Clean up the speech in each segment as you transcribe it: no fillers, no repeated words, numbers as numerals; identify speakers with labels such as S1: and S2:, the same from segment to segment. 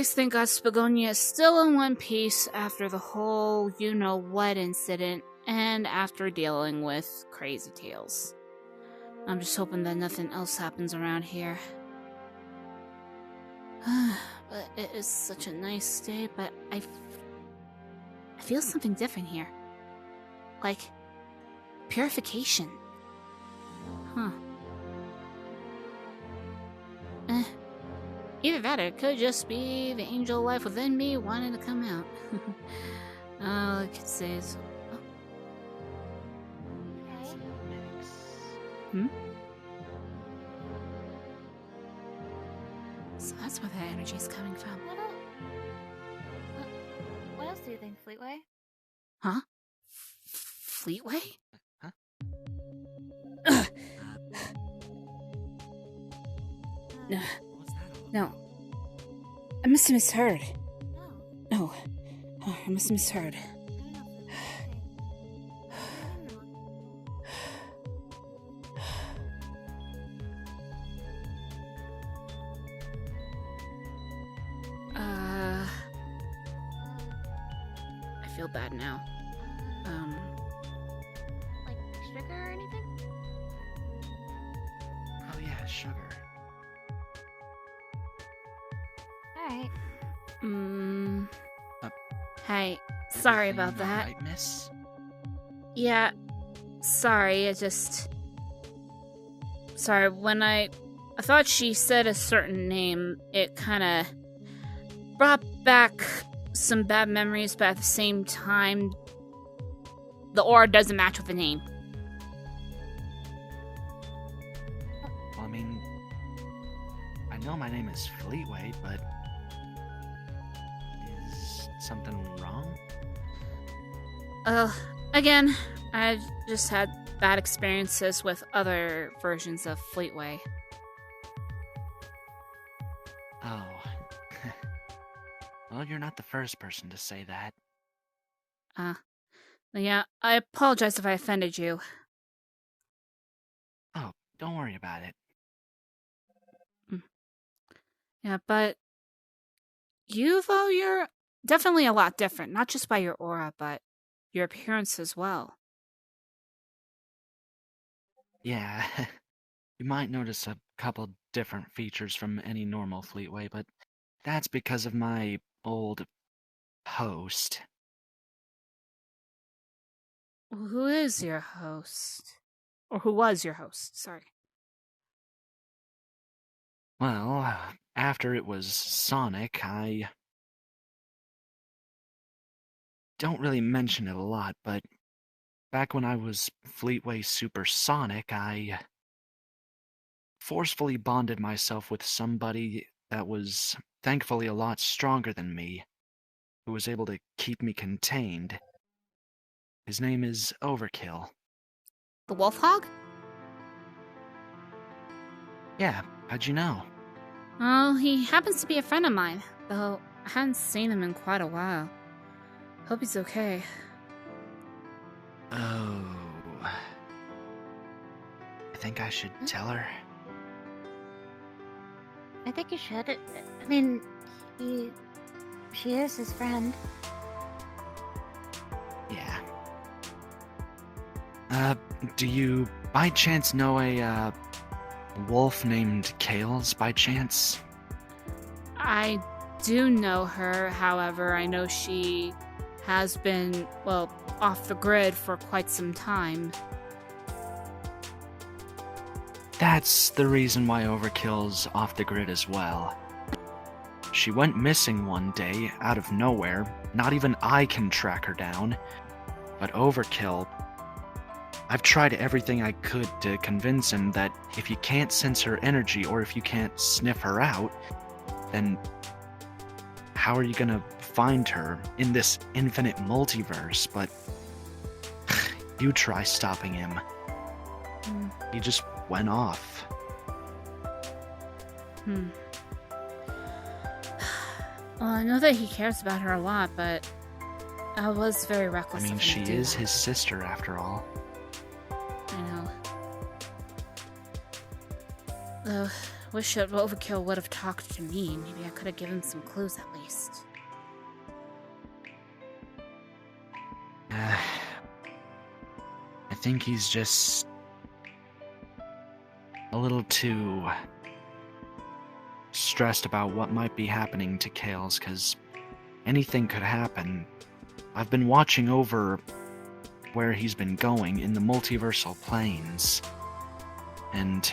S1: just thank God Spagonia is still in one piece after the whole you-know-what incident and after dealing with crazy tales. I'm just hoping that nothing else happens around here. But it is such a nice day, but I feel something different here. Like purification. Huh. Either that or it could just be the angel life within me wanting to come out. All I could say is... So that's where that energy is coming from.
S2: What else do you think, Fleetway?
S1: Huh? Fleetway?
S3: Huh?
S1: No. I must have misheard. No. Oh, I must have misheard. I feel bad now.
S2: Like sugar or anything?
S3: Oh yeah, sugar.
S2: Alright.
S1: Hey, sorry about that.
S3: Right, miss?
S1: Yeah, sorry, Sorry, when I thought she said a certain name, it kinda brought back some bad memories, but at the same time, the aura doesn't match with the name.
S3: Well, I mean, I know my name is Fleetway, but is something wrong?
S1: Again, I've just had bad experiences with other versions of Fleetway.
S3: Oh. Well, you're not the first person to say that.
S1: Yeah, I apologize if I offended you.
S3: Oh, don't worry about it.
S1: Yeah, but you, though, you're definitely a lot different, not just by your aura, but your appearance as well.
S3: Yeah, you might notice a couple different features from any normal Fleetway, but that's because of my old host.
S1: Who is your host? Or who was your host, sorry.
S3: Well, after it was Sonic, I don't really mention it a lot, but back when I was Fleetway Supersonic, I forcefully bonded myself with somebody that was thankfully a lot stronger than me, who was able to keep me contained. His name is Overkill.
S1: The Wolf Hog?
S3: Yeah, how'd you know?
S1: Oh, he happens to be a friend of mine, though I hadn't seen him in quite a while. Hope he's okay.
S3: Oh. I think I should tell her.
S2: I think you should. I mean, she is his friend.
S3: Yeah. Do you by chance know a wolf named Kales by chance?
S1: I do know her, however, I know she has been, well, off the grid for quite some time.
S3: That's the reason why Overkill's off the grid as well. She went missing one day, out of nowhere. Not even I can track her down. But Overkill... I've tried everything I could to convince him that if you can't sense her energy or if you can't sniff her out, then how are you gonna find her in this infinite multiverse? But you try stopping him. He just went off.
S1: Well, I know that he cares about her a lot, but I was very reckless.
S3: I mean, she is his sister after all.
S1: I know. Though, wish that Overkill would have talked to me. Maybe I could have given some clues at least.
S3: I think he's just a little too stressed about what might be happening to Kales, because anything could happen. I've been watching over where he's been going in the multiversal planes, and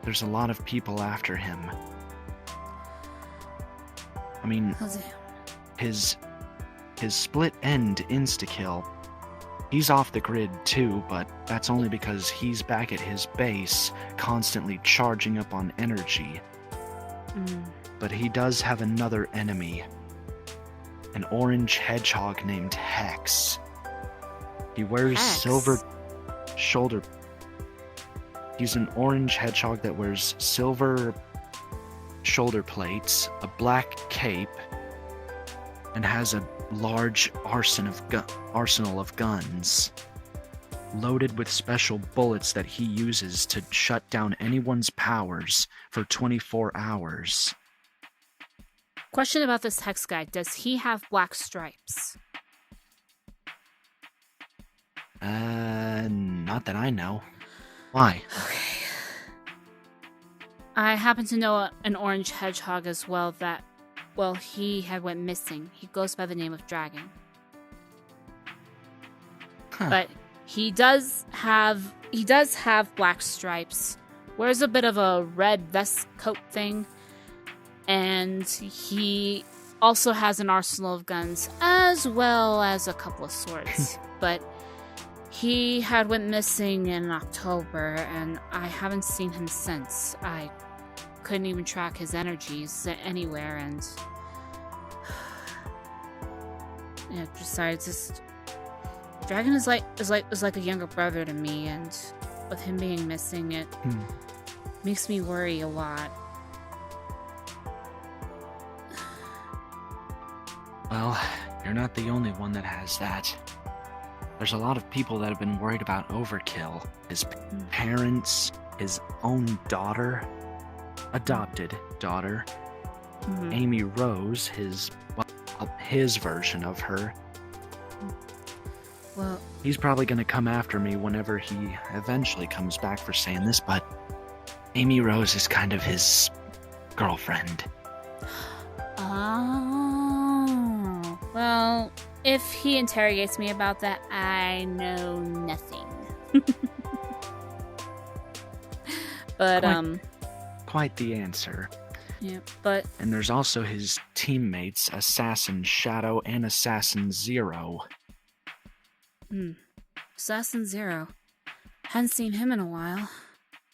S3: there's a lot of people after him. I mean, his split end insta-kill, he's off the grid too, but that's only because he's back at his base, constantly charging up on energy. But he does have another enemy, an orange hedgehog named Hex. He wears silver shoulder... He's an orange hedgehog that wears silver shoulder plates, a black cape, and has a large arsenal of guns, loaded with special bullets that he uses to shut down anyone's powers for 24 hours.
S1: Question about this Hex guy. Does he have black stripes?
S3: Not that I know. Why?
S1: Okay. I happen to know an orange hedgehog as well that, well, he had went missing. He goes by the name of Dragon.
S3: Huh.
S1: But he does have black stripes. Wears a bit of a red vest coat thing. And he also has an arsenal of guns, as well as a couple of swords. But he had went missing in October, and I haven't seen him since. I couldn't even track his energies anywhere, and yeah, besides, just Dragon is like a younger brother to me, and with him being missing, it makes me worry a lot.
S3: Well, you're not the only one that has that. There's a lot of people that have been worried about Overkill. His parents, his own daughter, adopted daughter, Amy Rose, his version of her.
S1: Well,
S3: he's probably going to come after me whenever he eventually comes back for saying this, but Amy Rose is kind of his girlfriend.
S1: Oh, well, if he interrogates me about that, I know nothing. But,
S3: Quite the answer.
S1: Yeah, but...
S3: And there's also his teammates, Assassin Shadow and Assassin Zero.
S1: Assassin Zero. Hadn't seen him in a while.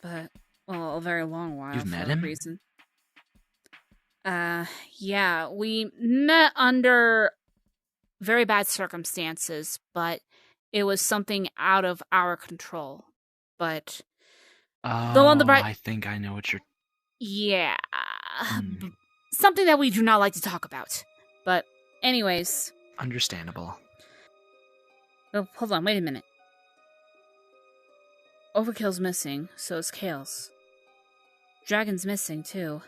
S1: But, well, a very long while.
S3: You've met him?
S1: Reason. Yeah, we met under very bad circumstances, but it was something out of our control. But though on the bright,
S3: I think I know what you're...
S1: Yeah. Something that we do not like to talk about. But anyways.
S3: Understandable.
S1: Oh, hold on, wait a minute. Overkill's missing, so is Kales. Dragon's missing, too.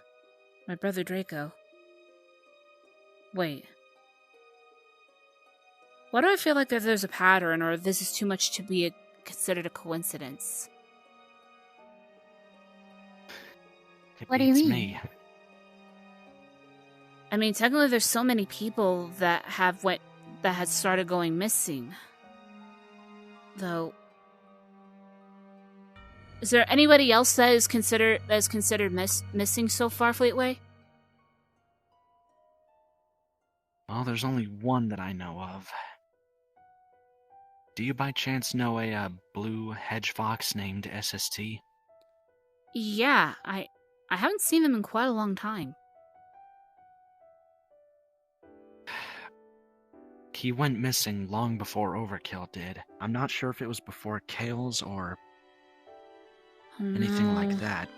S1: My brother Draco. Wait. Why do I feel like that there's a pattern, or this is too much to be considered a coincidence?
S2: What do you mean?
S3: Me.
S1: I mean, technically there's so many people that had started going missing. Though, is there anybody else that is considered missing so far, Fleetway?
S3: Well, there's only one that I know of. Do you by chance know a blue hedge fox named SST?
S1: Yeah, I haven't seen them in quite a long time.
S3: He went missing long before Overkill did. I'm not sure if it was before Kales or anything like that,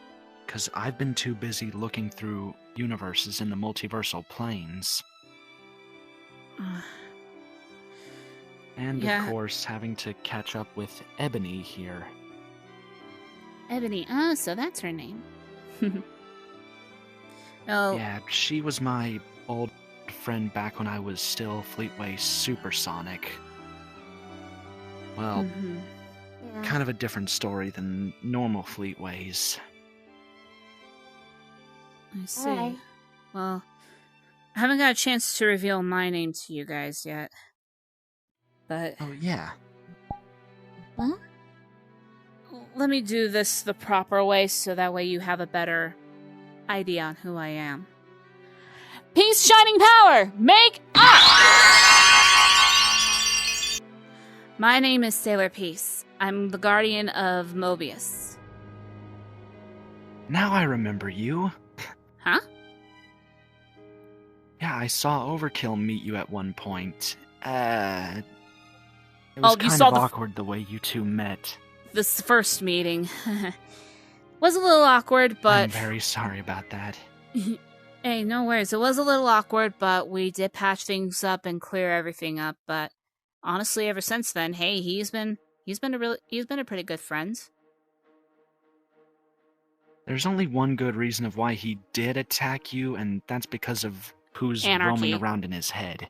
S3: because I've been too busy looking through universes in the multiversal planes. And
S1: yeah.
S3: of course, having to catch up with Ebony here.
S1: Ebony. Ah, so that's her name. Oh,
S3: Yeah, she was my old friend back when I was still Fleetway Supersonic. Well,
S1: mhm.
S2: Yeah.
S3: kind of a different story than normal Fleetways.
S1: I see.
S2: Alright.
S1: Well, I haven't got a chance to reveal my name to you guys yet. But
S3: Oh, yeah.
S2: Huh?
S1: let me do this the proper way so that way you have a better idea on who I am. Peace, shining power, make up! My name is Sailor Peace. I'm the guardian of Mobius.
S3: Now I remember you.
S1: Huh?
S3: Yeah, I saw Overkill meet you at one point. It was
S1: Oh, you
S3: kind
S1: saw
S3: of
S1: the-
S3: awkward the way you two met.
S1: This first meeting was a little awkward, but
S3: I'm very sorry about that.
S1: hey, no worries. It was a little awkward, but we did patch things up and clear everything up. But honestly, ever since then, hey, he's been a pretty good friend.
S3: There's only one good reason of why he did attack you, and that's because of who's
S1: Anarchy.
S3: roaming around in his head.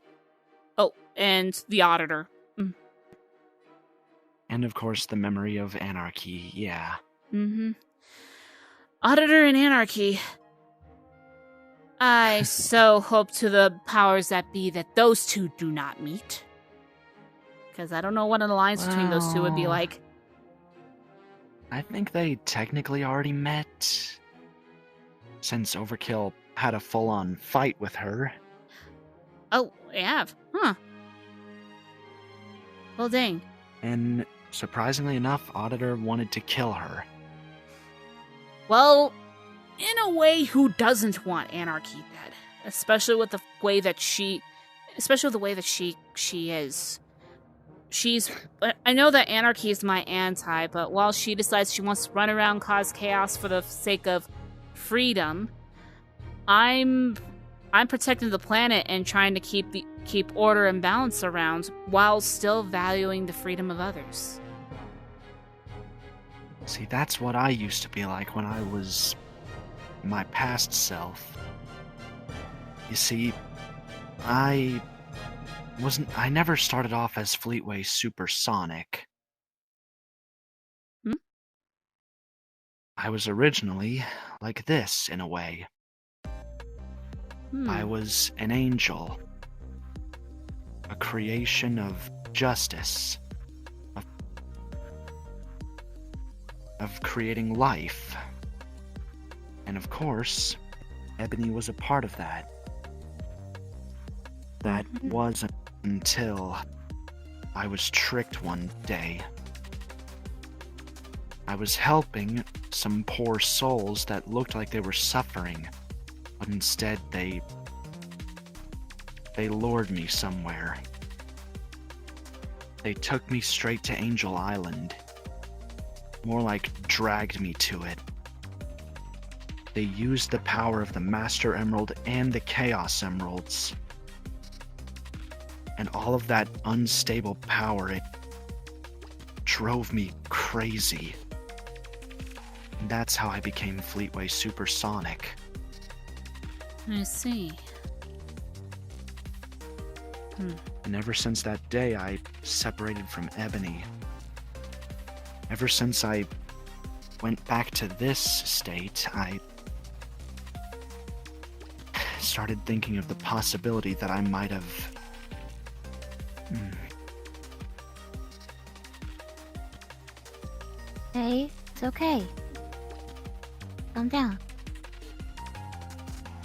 S1: Oh, and the auditor.
S3: And of course, the memory of Anarchy, yeah.
S1: Mm-hmm. Auditor and Anarchy. I so hope to the powers that be that those two do not meet. Because I don't know what an alliance between those two would be
S3: Well-
S1: like.
S3: I think they technically already met. Since Overkill had a full-on fight with her.
S1: Oh, they have? Huh. Well, dang.
S3: And surprisingly enough, Auditor wanted to kill her.
S1: Well, in a way, who doesn't want Anarchy dead? Especially with the way that she is. I know that Anarchy is my anti, but while she decides she wants to run around, cause chaos for the sake of freedom, I'm protecting the planet and trying to keep order and balance around while still valuing the freedom of others.
S3: See, that's what I used to be like when I was my past self. You see, I never started off as Fleetway Supersonic.
S1: Hmm?
S3: I was originally like this, in a way.
S1: Hmm.
S3: I was an angel. A creation of justice. Of creating life. And of course, Ebony was a part of that. That was until I was tricked one day. I was helping some poor souls that looked like they were suffering, but instead they lured me somewhere. They took me straight to Angel Island. More like dragged me to it. They used the power of the Master Emerald and the Chaos Emeralds. And all of that unstable power, it drove me crazy. And that's how I became Fleetway Supersonic.
S1: I see.
S3: And ever since that day, I separated from Ebony. Ever since I went back to this state, I started thinking of the possibility that I might have...
S2: Hey, it's okay. Calm down.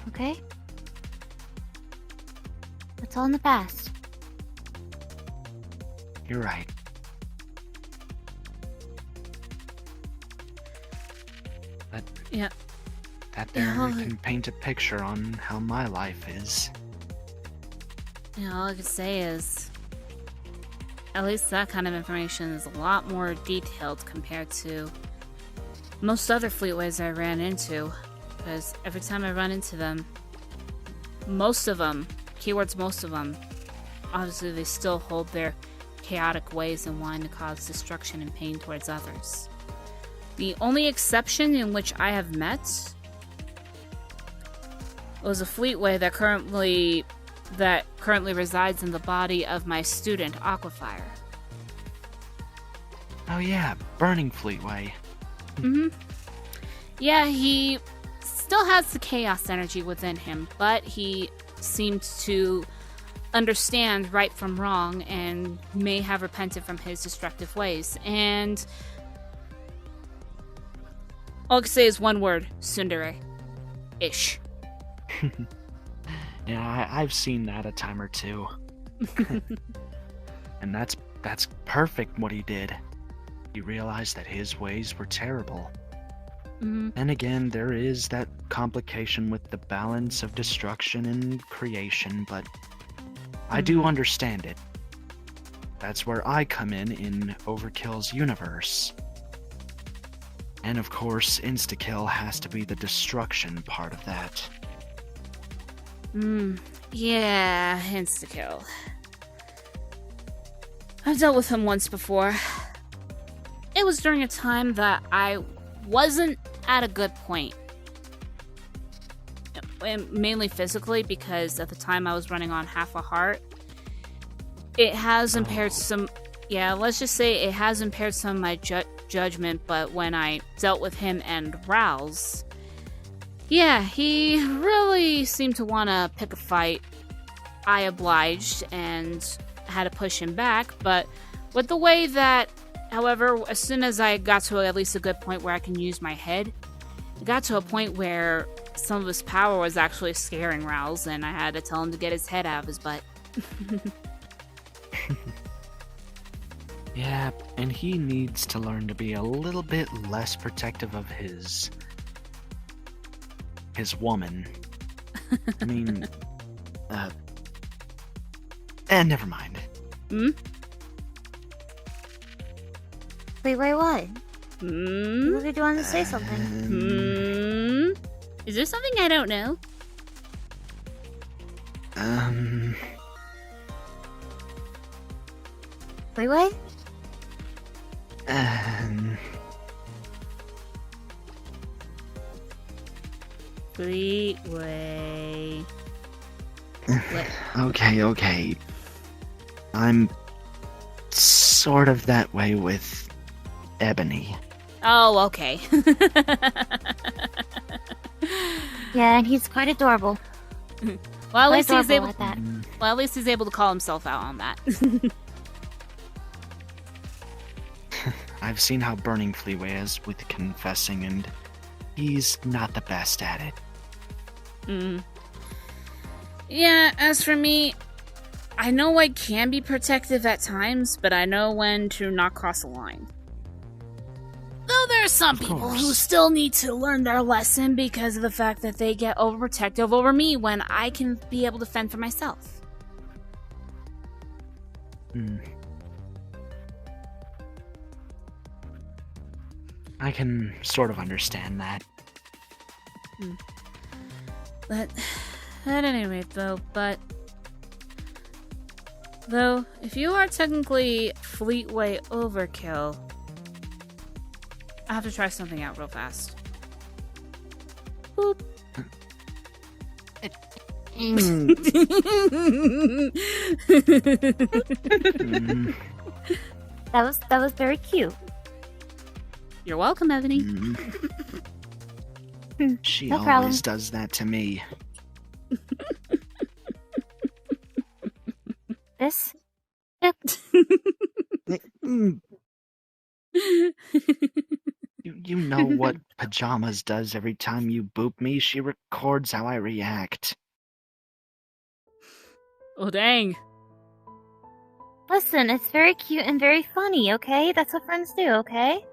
S2: Okay? It's all in the past.
S3: You're right.
S1: Yeah.
S3: That there
S1: Yeah.
S3: can paint a picture on how my life is.
S1: Yeah, all I can say is, at least that kind of information is a lot more detailed compared to most other Fleetways I ran into. Because every time I run into them, most of them, keywords most of them, obviously they still hold their chaotic ways and wanting to cause destruction and pain towards others. The only exception in which I have met was a Fleetway that currently resides in the body of my student, Aquafire.
S3: Oh yeah, Burning Fleetway.
S1: Mm-hmm. Yeah, he still has the chaos energy within him, but he seems to understand right from wrong and may have repented from his destructive ways. And all I can say is one word: tsundere. Ish.
S3: Yeah, I've seen that a time or two. And that's perfect what he did. He realized that his ways were terrible.
S1: Mm-hmm.
S3: And again, there is that complication with the balance of destruction and creation, but I do understand it. That's where I come in Overkill's universe. And of course, insta-kill has to be the destruction part of that.
S1: Yeah, insta-kill. I've dealt with him once before. It was during a time that I wasn't at a good point. And mainly physically, because at the time I was running on half a heart. It has impaired some... Yeah, let's just say it has impaired some of my judgment, but when I dealt with him and Rouse... Yeah, he really seemed to want to pick a fight. I obliged and had to push him back, but with the way that... However, as soon as I got to at least a good point where I can use my head, it got to a point where some of his power was actually scaring Rouse, and I had to tell him to get his head out of his butt.
S3: Yeah, and he needs to learn to be a little bit less protective of his woman. I mean, never mind.
S2: Wait, what? Look at you want to say something.
S1: Is there something I don't know?
S2: Fleetway?
S1: Fleetway.
S3: Okay. I'm sort of that way with Ebony.
S1: Oh, okay.
S2: Yeah, and he's quite adorable.
S1: Well, at least he's able.
S2: Like that.
S1: Well, at least he's able to call himself out on that.
S3: I've seen how Burning Fleetway is with confessing, and he's not the best at it.
S1: Yeah, as for me, I know I can be protective at times, but I know when to not cross the line. Though there are some people who still need to learn their lesson because of the fact that they get overprotective over me when I can be able to fend for myself.
S3: I can sort of understand that.
S1: But at any rate, though, if you are technically Fleetway Overkill, I have to try something out real fast. Boop.
S2: That was very cute.
S1: You're welcome, Ebony.
S3: She
S2: No
S3: always
S2: problem.
S3: does that to me.
S2: This?
S3: You know what Pajamas does every time you boop me? She records how I react.
S1: Oh, dang.
S2: Listen, it's very cute and very funny, okay? That's what friends do, okay?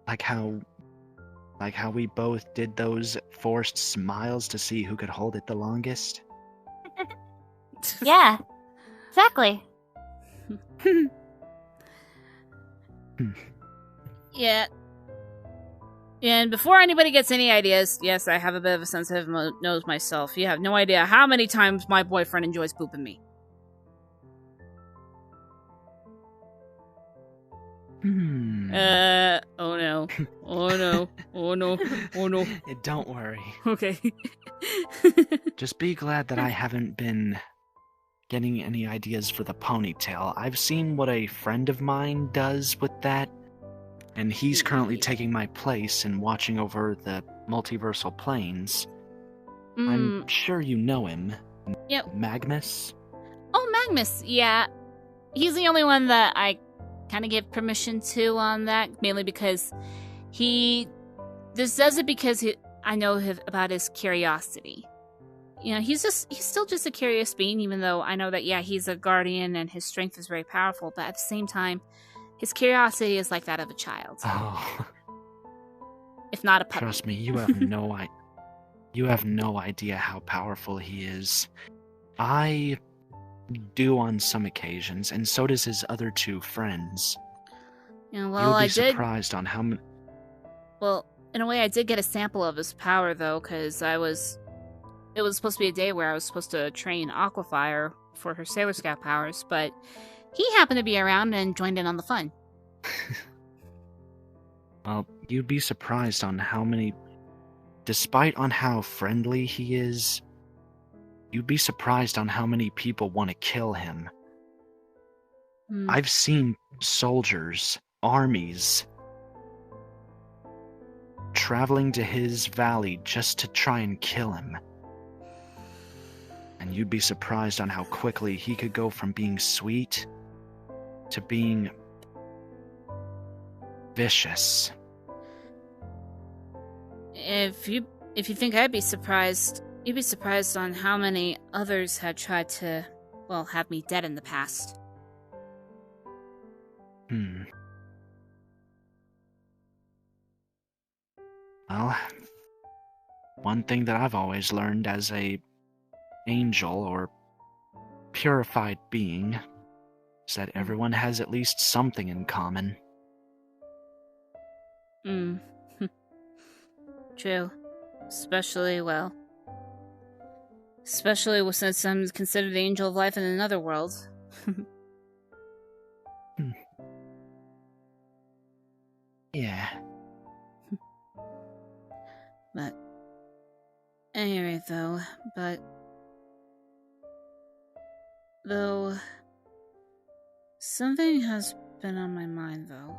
S3: Like how we both did those forced smiles to see who could hold it the longest.
S2: Yeah, exactly.
S1: Yeah. And before anybody gets any ideas, yes, I have a bit of a sensitive nose myself. You have no idea how many times my boyfriend enjoys pooping me. no. Oh no. Oh no. Oh no.
S3: Don't worry.
S1: Okay.
S3: Just be glad that I haven't been getting any ideas for the ponytail. I've seen what a friend of mine does with that, and he's currently taking my place and watching over the multiversal planes. I'm sure you know him.
S1: Yep.
S3: Magnus?
S1: Oh, Magnus, yeah. He's the only one that I kind of give permission to on that, mainly because this does it because I know about his curiosity. You know, he's still just a curious being, even though I know that, yeah, he's a guardian and his strength is very powerful, but at the same time, his curiosity is like that of a child.
S3: Oh.
S1: If not a puppy.
S3: Trust me, you have no idea how powerful he is. I do on some occasions, and so does his other two friends.
S1: Yeah, well,
S3: You'll be surprised on how many...
S1: Well, in a way, I did get a sample of his power, though, because it was supposed to be a day where I was supposed to train Aquafire for her Sailor Scout powers, but he happened to be around and joined in on the fun.
S3: Well, you'd be surprised on how many... Despite on how friendly he is, you'd be surprised on how many people want to kill him. I've seen soldiers, armies, traveling to his valley just to try and kill him. And you'd be surprised on how quickly he could go from being sweet to being vicious.
S1: If you think I'd be surprised, you'd be surprised on how many others had tried to, well, have me dead in the past.
S3: Well, one thing that I've always learned as a angel or purified being is that everyone has at least something in common.
S1: True. Especially since I'm considered the angel of life in another world.
S3: Yeah.
S1: But anyway, though, something has been on my mind, though.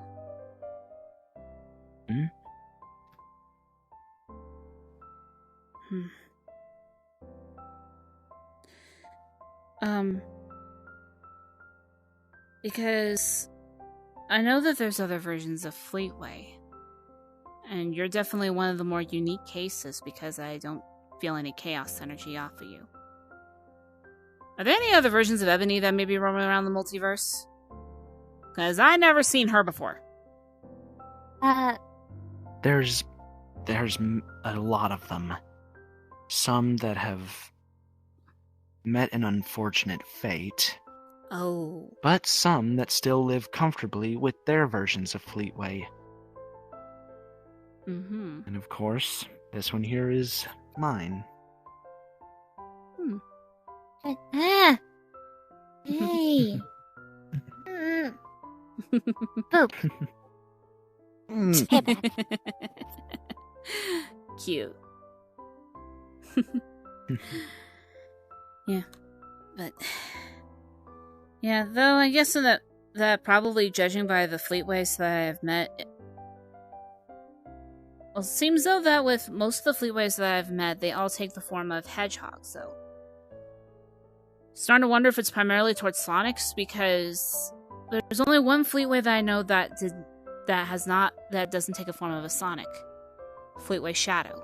S1: Because I know that there's other versions of Fleetway, and you're definitely one of the more unique cases because I don't feel any chaos energy off of you. Are there any other versions of Ebony that may be roaming around the multiverse? Because I never seen her before.
S3: There's a lot of them. Some that have met an unfortunate fate.
S1: Oh.
S3: But some that still live comfortably with their versions of Fleetway. And of course, this one here is mine.
S2: Hey! Poop. Stay back.
S1: Cute. Yeah. But... yeah, though I guess that probably judging by the Fleetways that I've met... Well, it seems though that with most of the Fleetways that I've met, they all take the form of hedgehogs, so... Starting to wonder if it's primarily towards Sonics, because there's only one Fleetway that I know that doesn't take a form of a Sonic. Fleetway Shadow.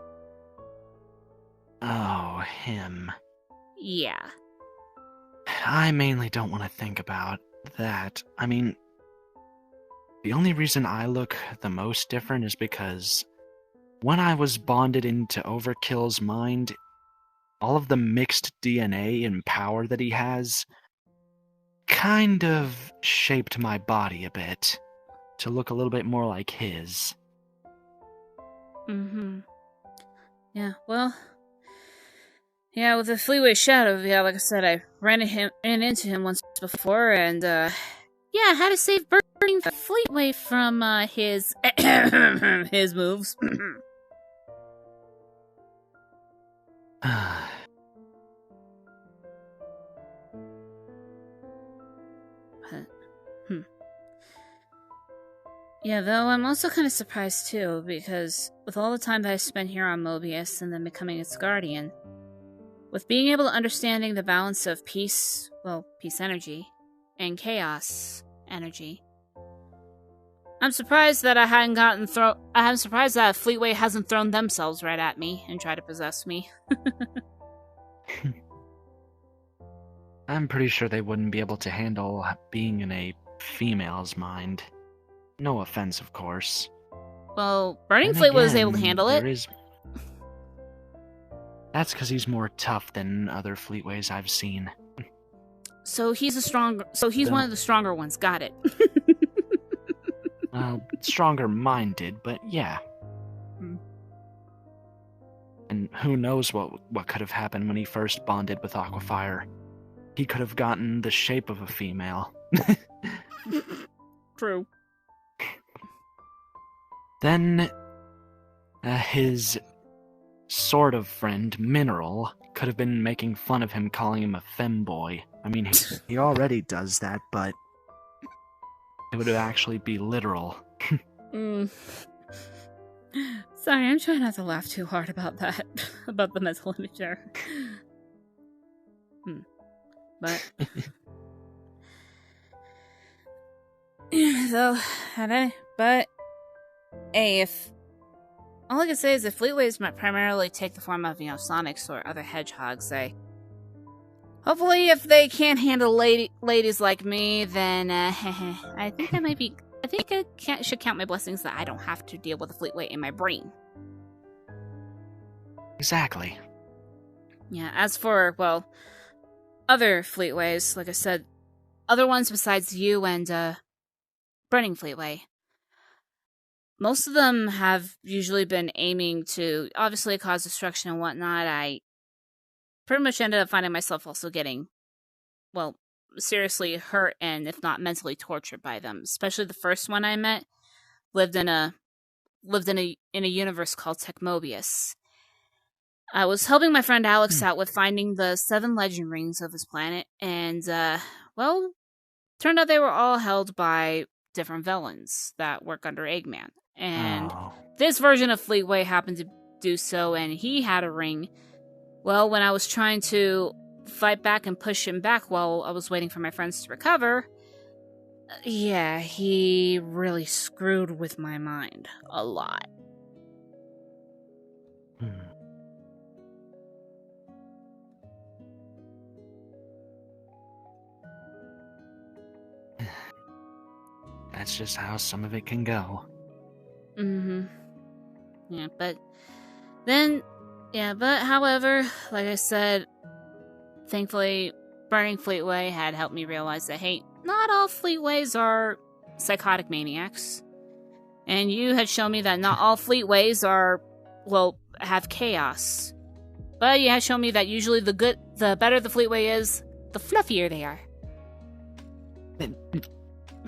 S3: Oh, him.
S1: Yeah.
S3: I mainly don't want to think about that. I mean, the only reason I look the most different is because when I was bonded into Overkill's mind, all of the mixed DNA and power that he has kind of shaped my body a bit to look a little bit more like his.
S1: Yeah, well... yeah, with the Fleetway Shadow, yeah, like I said, I ran into him once before, and, Yeah, how to save Burning Fleetway from his his moves. Yeah, though I'm also kind of surprised too, because with all the time that I spent here on Mobius and then becoming its guardian, with being able to understanding the balance of peace energy, and chaos energy, I'm surprised that I'm surprised that Fleetway hasn't thrown themselves right at me and tried to possess me.
S3: I'm pretty sure they wouldn't be able to handle being in a female's mind. No offense, of course.
S1: Well, Burning Fleet was able to handle it.
S3: That's because he's more tough than other Fleetways I've seen.
S1: So he's one of the stronger ones. Got it.
S3: Well, stronger-minded, but yeah. And who knows what could have happened when he first bonded with Aquafire. He could have gotten the shape of a female.
S1: True.
S3: Then, his sort of friend, Mineral, could have been making fun of him, calling him a femboy. I mean, he already does that, but it would actually be literal.
S1: Sorry, I'm trying not to laugh too hard about that, about the mental image there. But... hey, if... all I can say is if Fleetways might primarily take the form of, Sonics or other hedgehogs, hopefully if they can't handle ladies like me, then, I think I should count my blessings that I don't have to deal with a Fleetway in my brain.
S3: Exactly.
S1: Yeah, as for, other Fleetways, like I said, other ones besides you and, Burning Fleetway, most of them have usually been aiming to, obviously, cause destruction and whatnot. I pretty much ended up finding myself also getting, seriously hurt and, if not mentally tortured by them. Especially the first one I met lived in a universe called Techmobius. I was helping my friend Alex out with finding the 7 legend rings of his planet, and, turned out they were all held by different villains that work under Eggman. And this version of Fleetway happened to do so, and he had a ring. Well, when I was trying to fight back and push him back while I was waiting for my friends to recover, yeah, he really screwed with my mind a lot.
S3: That's just how some of it can go.
S1: Yeah, however, like I said, thankfully, Burning Fleetway had helped me realize that, hey, not all Fleetways are psychotic maniacs. And you had shown me that not all Fleetways have chaos. But you had shown me that usually the better the Fleetway is, the fluffier they are.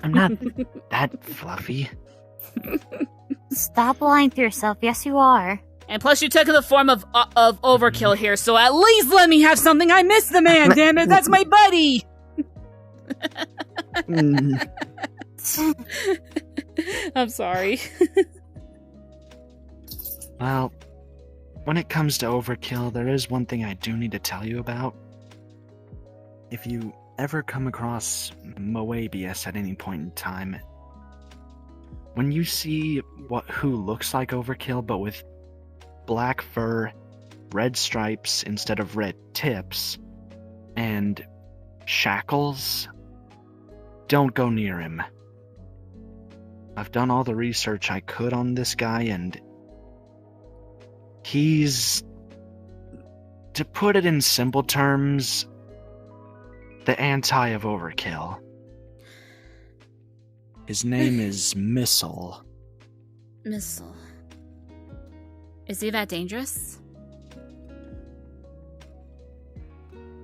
S3: I'm not that fluffy.
S2: Stop lying to yourself. Yes, you are.
S1: And plus, you took the form of Overkill here, so at least let me have something. I miss the man, damn it! That's my buddy! I'm sorry.
S3: Well, when it comes to Overkill, there is one thing I do need to tell you about. If you ever come across Moebius at any point in time, when you see who looks like Overkill but with black fur, red stripes instead of red tips, and shackles, don't go near him. I've done all the research I could on this guy, and he's, to put it in simple terms, the anti of Overkill. His name is Missile.
S1: Missile. Is he that dangerous?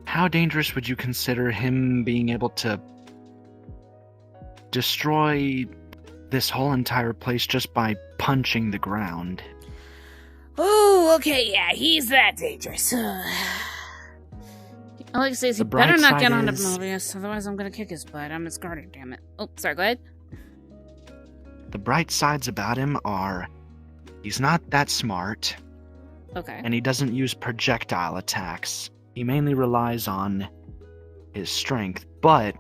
S3: How dangerous would you consider him being able to destroy this whole entire place just by punching the ground.
S1: Oh, okay, yeah, he's that dangerous. Alex says he better not get on to Mobius, otherwise I'm gonna kick his butt. I'm his guardian, damn it. Oh, sorry, go ahead.
S3: The bright sides about him are he's not that smart,
S1: Okay.
S3: and he doesn't use projectile attacks. He mainly relies on his strength, but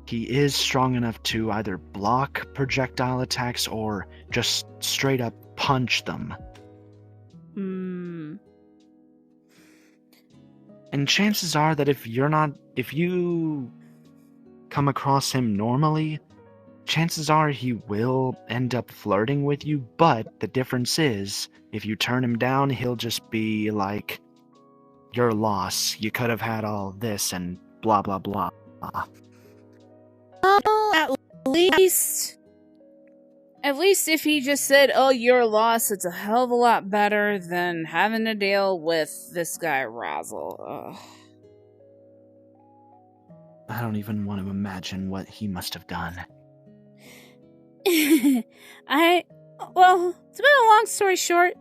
S3: he is strong enough to either block projectile attacks or just straight up punch them. And chances are that if you come across him normally, chances are he will end up flirting with you, but the difference is, if you turn him down, he'll just be like, your loss, you could have had all this and blah blah blah.
S1: At least if he just said, oh, your loss, it's a hell of a lot better than having to deal with this guy, Razzle. Ugh.
S3: I don't even want to imagine what he must have done.
S1: Well, to make a long story short,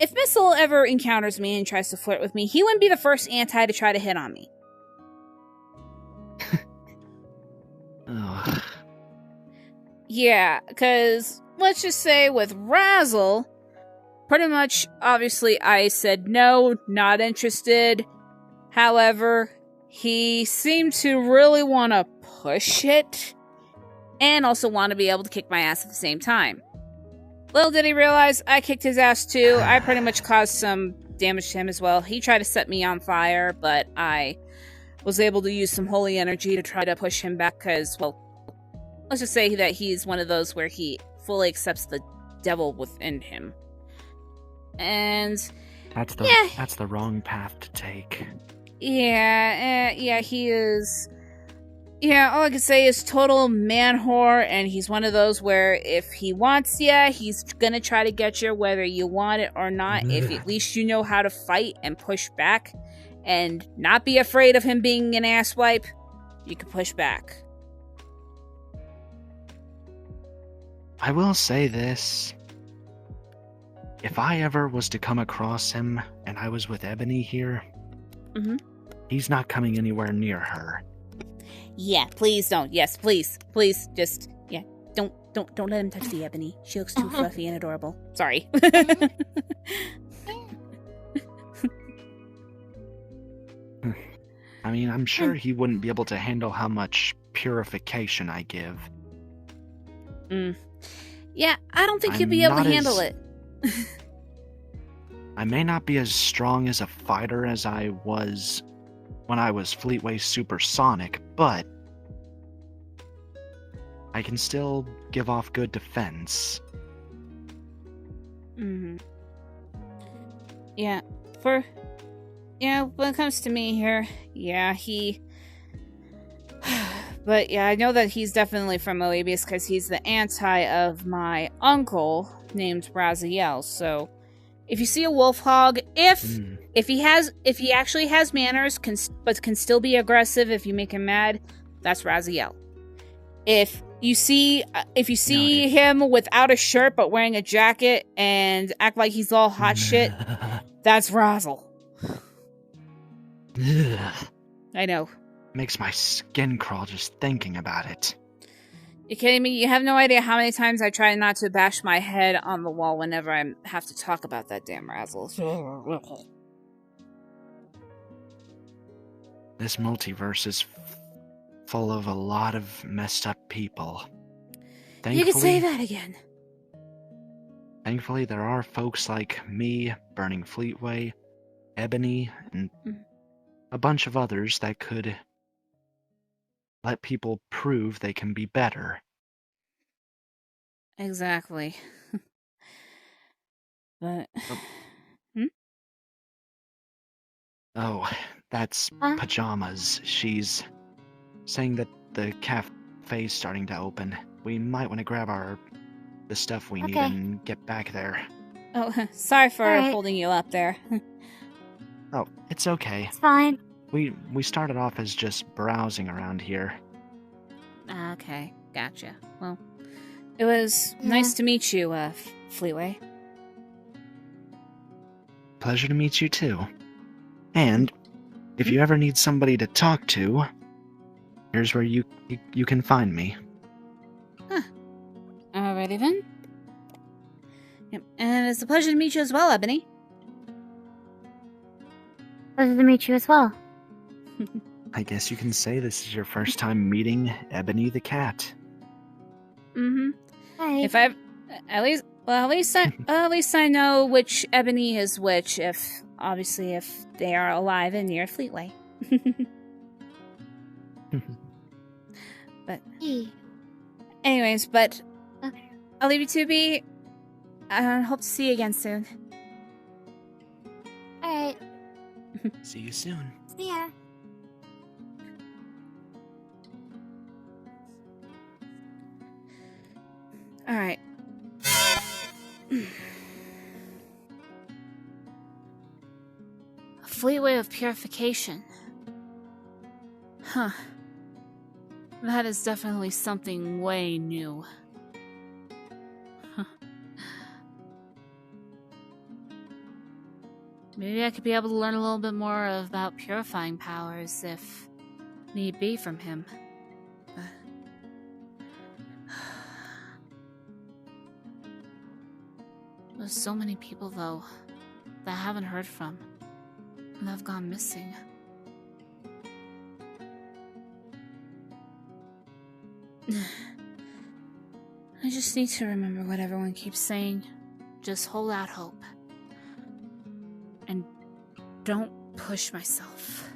S1: if Missile ever encounters me and tries to flirt with me, he wouldn't be the first anti to try to hit on me.
S3: Ugh.
S1: Yeah, because let's just say with Razzle, pretty much, obviously, I said no, not interested. However, he seemed to really want to push it, and also want to be able to kick my ass at the same time. Little did he realize I kicked his ass too. I pretty much caused some damage to him as well. He tried to set me on fire, but I was able to use some holy energy to try to push him back because, well, let's just say that he's one of those where he fully accepts the devil within him. And
S3: that's the wrong path to take.
S1: Yeah, he is. Yeah, all I can say is total man whore, and he's one of those where if he wants ya, he's gonna try to get you whether you want it or not. If at least you know how to fight and push back, and not be afraid of him being an asswipe, you can push back.
S3: I will say this. If I ever was to come across him and I was with Ebony here, he's not coming anywhere near her.
S1: Yeah, please don't. Yes, please. Please, just, yeah. Don't let him touch the Ebony. She looks too fluffy and adorable. Sorry.
S3: I mean, I'm sure he wouldn't be able to handle how much purification I give.
S1: Yeah, I don't think he'd be able to handle it.
S3: I may not be as strong as a fighter as I was when I was Fleetway Supersonic, but I can still give off good defense.
S1: Yeah, when it comes to me here, yeah, but yeah, I know that he's definitely from Moebius because he's the anti of my uncle named Raziel. So if you see a wolf hog, if he actually has manners, but can still be aggressive if you make him mad, that's Raziel. If you see him without a shirt but wearing a jacket and act like he's all hot shit, that's Razzle. I know.
S3: Makes my skin crawl just thinking about it.
S1: You kidding me? You have no idea how many times I try not to bash my head on the wall whenever I have to talk about that damn Razzle.
S3: This multiverse is full of a lot of messed up people.
S1: You can say that again.
S3: Thankfully, there are folks like me, Burning Fleetway, Ebony, and a bunch of others that could let people prove they can be better.
S1: Exactly. But...
S3: Oh, that's Pajamas. She's saying that the cafe's starting to open. We might want to grab the stuff we need and get back there.
S1: Oh, sorry for holding you up there.
S3: Oh, it's okay.
S2: It's fine.
S3: We started off as just browsing around here.
S1: Okay, gotcha. Well, it was nice to meet you, Fleetway.
S3: Pleasure to meet you too. And if you ever need somebody to talk to, here's where you can find me.
S1: Huh. Alrighty then. Yep. And it's a pleasure to meet you as well, Ebony.
S2: Pleasure to meet you as well.
S3: I guess you can say this is your first time meeting Ebony the cat.
S1: Mm-hmm.
S2: Hi.
S1: If I at least I know which Ebony is which, if they are alive and near Fleetway. But anyways,
S2: Okay.
S1: I'll leave you to be. I hope to see you again soon.
S2: Alright.
S3: See you soon.
S2: See ya.
S1: Alright. A Fleetway of purification. Huh. That is definitely something way new. Huh. Maybe I could be able to learn a little bit more about purifying powers if need be from him. There's so many people, though, that I haven't heard from, and have gone missing. I just need to remember what everyone keeps saying. Just hold out hope. And don't push myself.